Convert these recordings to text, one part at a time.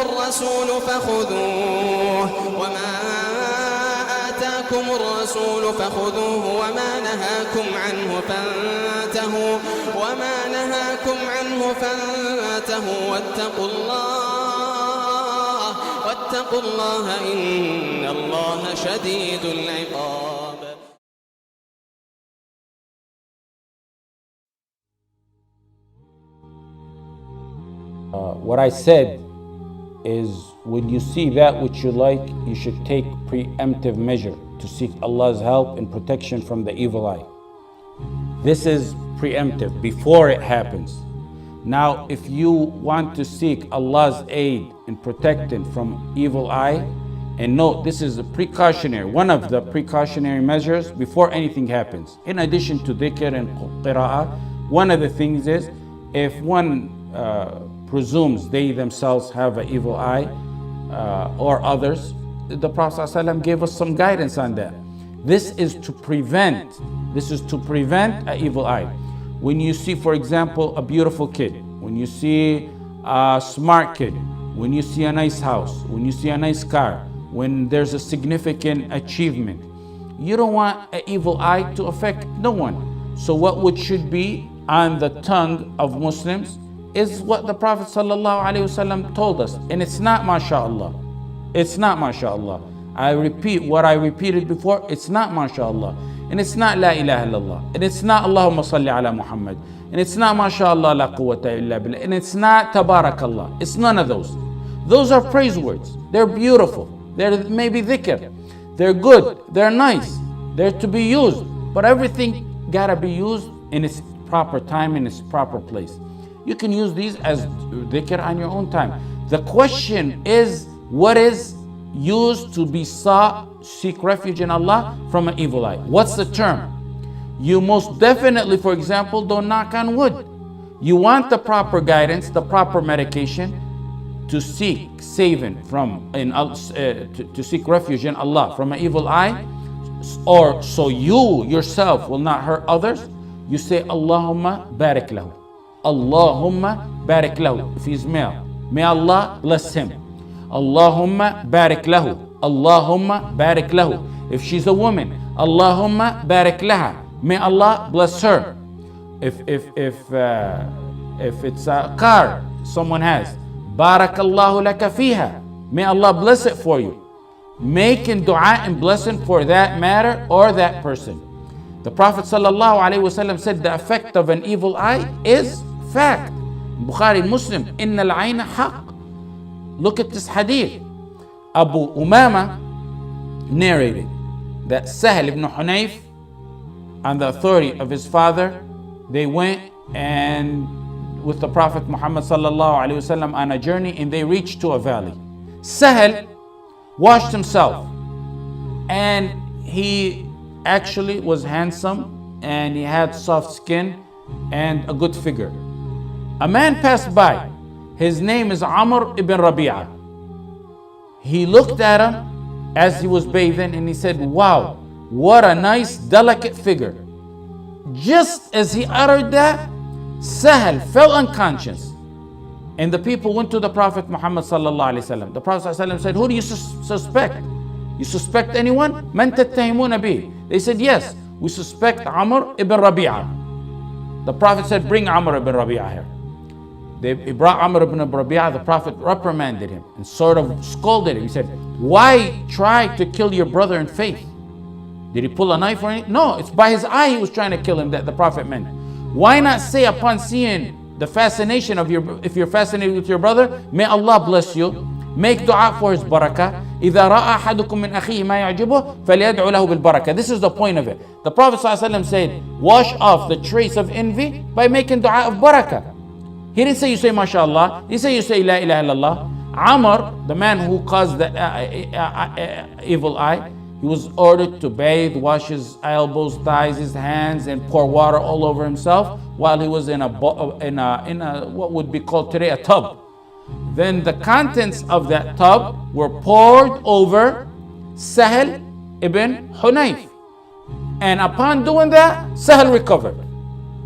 الرسول فخذوه وما نهاكم عنه فانتهوا واتقوا الله إن الله شديد العقاب. What I said is, when you see that which you like, you should take preemptive measure to seek Allah's help and protection from the evil eye. This is preemptive, before it happens. Now, if you want to seek Allah's aid and protection from evil eye, and note, this is a precautionary, one of the precautionary measures before anything happens. In addition to dhikr and qira'ah, one of the things is, if one presumes they themselves have an evil eye, or others, the Prophet ﷺ gave us some guidance on that. This is to prevent an evil eye. When you see, for example, a beautiful kid, when you see a smart kid, when you see a nice house, when you see a nice car, when there's a significant achievement, you don't want an evil eye to affect no one. So what should be on the tongue of Muslims is what the Prophet ﷺ told us. And it's not mashallah. It's not mashallah. I repeat what I repeated before. It's not mashallah. And it's not la ilaha illallah. And it's not Allahumma salli ala Muhammad. And it's not mashallah la quwwata illa billah. And it's not tabarakallah. It's none of those. Those are praise words. They're beautiful. They're maybe dhikr. They're good. They're nice. They're to be used. But everything gotta be used in its proper time, in its proper place. You can use these as dhikr on your own time. The question is, what is used to be seek refuge in Allah from an evil eye? What's the term? You most definitely, for example, don't knock on wood. You want the proper guidance, the proper medication to seek saving from, to seek refuge in Allah from an evil eye, or so you yourself will not hurt others. You say, Allahumma barik lahu. Allahumma barik lahu. If he's male, may Allah bless him. Allahumma barik lahu. Allahumma barik lahu. If she's a woman, Allahumma barik laha. May Allah bless her. If it's a car someone has, barakallahu laka fiha. May Allah bless it for you. Making dua and blessing for that matter or that person. The Prophet ﷺ said the effect of an evil eye is fact. Bukhari, Muslim, inna al-ayna haqq. Look at this hadith. Abu Umama narrated that Sahel ibn Hunayf, on the authority of his father, they went and with the Prophet Muhammad ﷺ on a journey, and they reached to a valley. Sahel washed himself, and he actually was handsome, and he had soft skin and a good figure. A man passed by. His name is Amr ibn Rabi'ah. He looked at him as he was bathing, and he said, wow, what a nice delicate figure. Just as he uttered that, Sahel fell unconscious, and the people went to the Prophet Muhammad sallallahu alaihi wasallam. The Prophet sallallahu alaihi wasallam said, who do you suspect? You suspect anyone? Man tattahimuna bih? They said, yes, we suspect Amr ibn Rabi'ah. The Prophet said, bring Amr ibn Rabi'ah here. He brought Amr ibn Rabi'ah. The Prophet reprimanded him and sort of scolded him. He said, why try to kill your brother in faith? Did he pull a knife or anything? No, it's by his eye he was trying to kill him that the Prophet meant. Why not say, upon seeing the fascination of if you're fascinated with your brother, may Allah bless you, make dua for his barakah. إِذَا رَأَى أَحَدُكُم مِّنْ أَخِيهِ مَا يَعْجِبُهُ فَلْيَدْعُ لَهُ بِالْبَرَكَةِ. This is the point of it. The Prophet ﷺ said, wash off the trace of envy by making dua of barakah. He didn't say you say mashallah. He said you say la ilaha illallah. Amr, the man who caused the evil eye, he was ordered to bathe, wash his elbows, thighs, his hands, and pour water all over himself while he was in a what would be called today a tub. Then the contents of that tub were poured over Sahel ibn Hunayf. And upon doing that, Sahel recovered.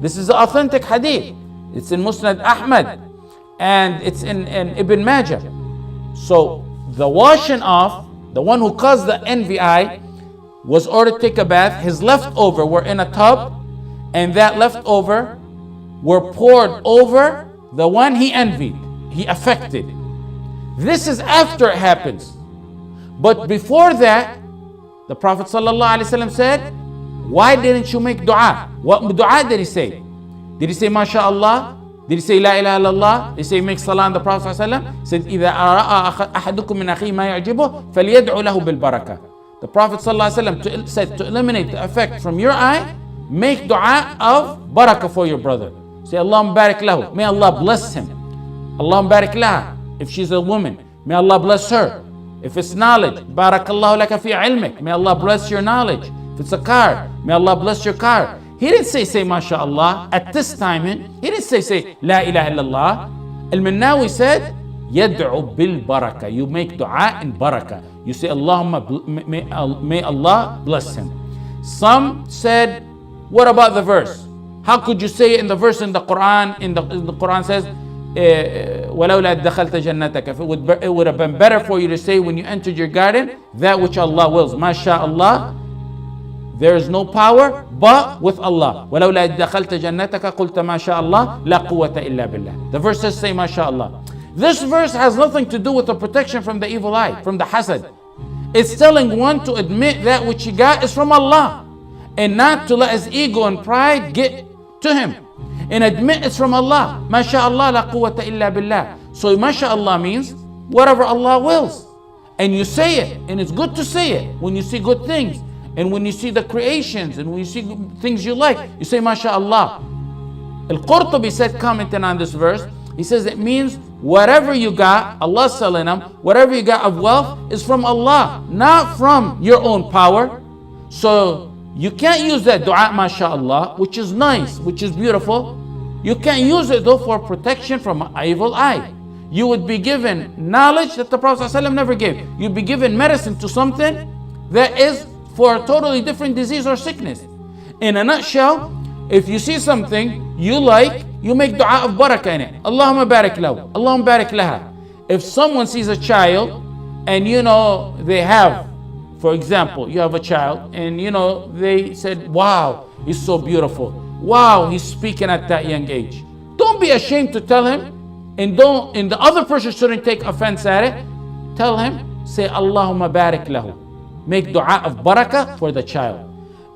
This is the authentic hadith. It's in Musnad Ahmad and it's in Ibn Majah. So the washing off, the one who caused the envy eye, was ordered to take a bath. His leftover were in a tub, and that leftover were poured over the one he envied, he affected. This is after it happens. But before that, the Prophet ﷺ said, why didn't you make dua? What dua did he say? Did he say MashaAllah? Did he say La ilaha illallah? Did he say make salah on the Prophet ﷺ? Said إِذَا أَرَأَ أَحَدُكُم مِّنْ أَخِيهِ مَا يَعْجِبُهُ فَلْيَدْعُ لَهُ بِالْبَرَكَةِ. The Prophet ﷺ said to eliminate the effect from your eye, make dua of barakah for your brother. Say Allahumma barik lahu. May Allah bless him. Allahumma barik laha. If she's a woman, may Allah bless her. If it's knowledge, barakallahu laka fi ilmik. May Allah bless your knowledge. If it's a car, may Allah bless your car. He didn't say MashaAllah at this time. He didn't say La ilaha illallah. Al-Minnawi said, Yad'u bil barakah. You make dua in barakah. You say Allahumma, may Allah bless him. Some said, what about the verse? How could you say it in the verse in the Quran? In the Quran says, وَلَوْلَا دَخَلْتَ جَنَّتَكَ. It would have been better for you to say when you entered your garden, that which Allah wills. MashaAllah. There is no power but with Allah. وَلَوْلَا دَخَلْتَ جَنَّتَكَ قُلْتَ مَا شَاءَ اللَّهُ لَا قُوَّةَ إِلَّا بِاللَّهِ. The verse says, say MashaAllah. This verse has nothing to do with the protection from the evil eye, from the hasad. It's telling one to admit that which he got is from Allah, and not to let his ego and pride get to him, and admit it's from Allah. MashaAllah la quwwata illa billah. So MashaAllah means whatever Allah wills, and you say it, and it's good to say it when you see good things, and when you see the creations, and when you see things you like, you say MashaAllah. Al-Qurtubi said, commenting on this verse, he says it means whatever you got, Allah's telling them, whatever you got of wealth is from Allah, not from your own power. So you can't use that dua MashaAllah, which is nice, which is beautiful. You can't use it though for protection from an evil eye. You would be given knowledge that the Prophet ﷺ never gave. You'd be given medicine to something that is for a totally different disease or sickness. In a nutshell, if you see something you like, you make dua of barakah in it. Allahumma barik lahu, Allahumma barik laha. If someone sees a child and they have, for example, you have a child and they said, wow, he's so beautiful. Wow, he's speaking at that young age. Don't be ashamed to tell him, and the other person shouldn't take offense at it. Tell him, say Allahumma barik lahu. Make dua of barakah for the child.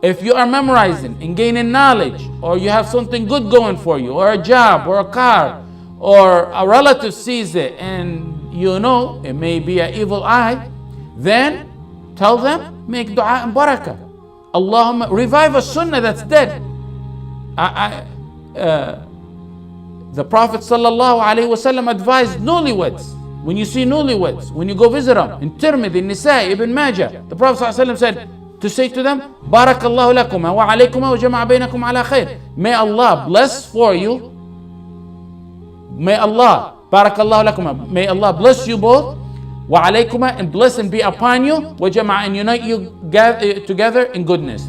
If you are memorizing and gaining knowledge, or you have something good going for you, or a job, or a car, or a relative sees it and it may be an evil eye, then tell them, make dua and barakah. Allahumma, revive a sunnah that's dead. The Prophet ﷺ advised newlyweds. When you see newlyweds, when you go visit them, in Tirmidhi, Nisa'i, Ibn Majah, the Prophet ﷺ said to say to them, Barakallahu lakuma wa alaykuma wa jama'a baynakum ala khair. May Allah bless for you. May Allah, Barakallahu lakuma, may Allah bless you both. Wa alaykuma, and bless and be upon you. Wa jama'a, and unite you together in goodness.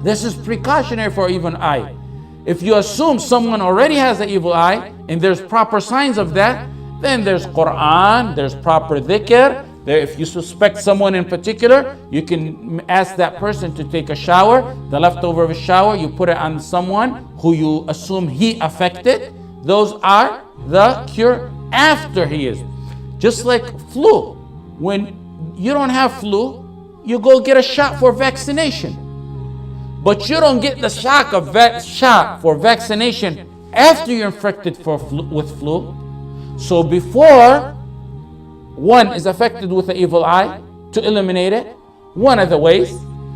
This is precautionary for even eye. If you assume someone already has an evil eye, and there's proper signs of that, then there's Quran, there's proper dhikr. If you suspect someone in particular, you can ask that person to take a shower. The leftover of a shower, you put it on someone who you assume he affected. Those are the cure after he is. Just like flu. When you don't have flu, you go get a shot for vaccination. But you don't get the shot for vaccination after you're infected with flu. So before one is affected with an evil eye, to eliminate it, one of the ways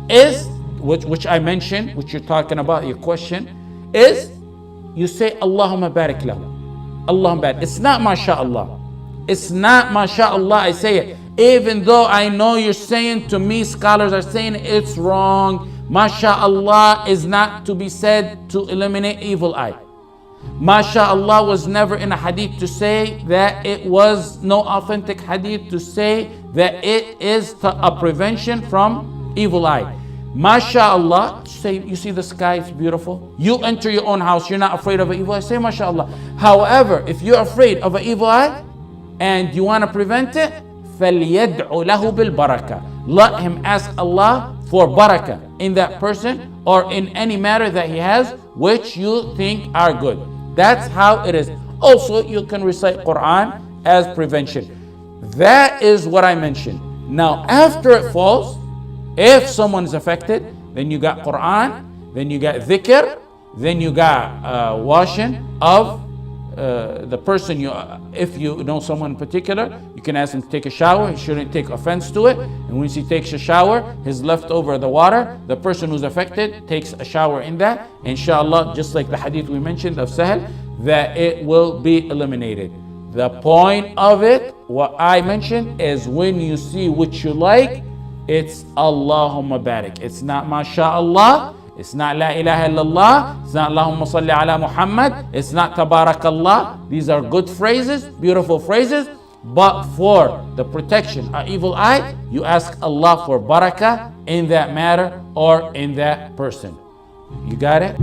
is, which I mentioned, which you're talking about, your question, is you say Allahumma barik lahu. Allahumma barik. It's not MashaAllah. It's not MashaAllah, I say it. Even though I know you're saying to me, scholars are saying it's wrong. MashaAllah is not to be said to eliminate evil eye. MashaAllah was never in a hadith to say that. It was no authentic hadith to say that it is a prevention from evil eye. MashaAllah, say you see the sky, it's beautiful. You enter your own house, you're not afraid of an evil eye, say MashaAllah. However, if you're afraid of an evil eye, and you want to prevent it, فَلْيَدْعُ لَهُ بِالْبَرَكَةِ. Let him ask Allah for barakah in that person or in any matter that he has which you think are good. That's how it is. Also, you can recite Quran as prevention. That is what I mentioned. Now, after it falls, if someone is affected, then you got Quran, then you got dhikr, then you got washing of the person. If you know someone in particular, you can ask him to take a shower. He shouldn't take offense to it. And once he takes a shower, his leftover the water, the person who's affected takes a shower in that. Inshallah, just like the hadith we mentioned of Sahel, that it will be eliminated. The point of it, what I mentioned, is when you see what you like, it's Allahumma barik. It's not MashaAllah. It's not La ilaha illallah. It's not Allahumma salli ala Muhammad. It's not Tabarakallah. These are good phrases, beautiful phrases. But for the protection of evil eye, you ask Allah for barakah in that matter or in that person. You got it?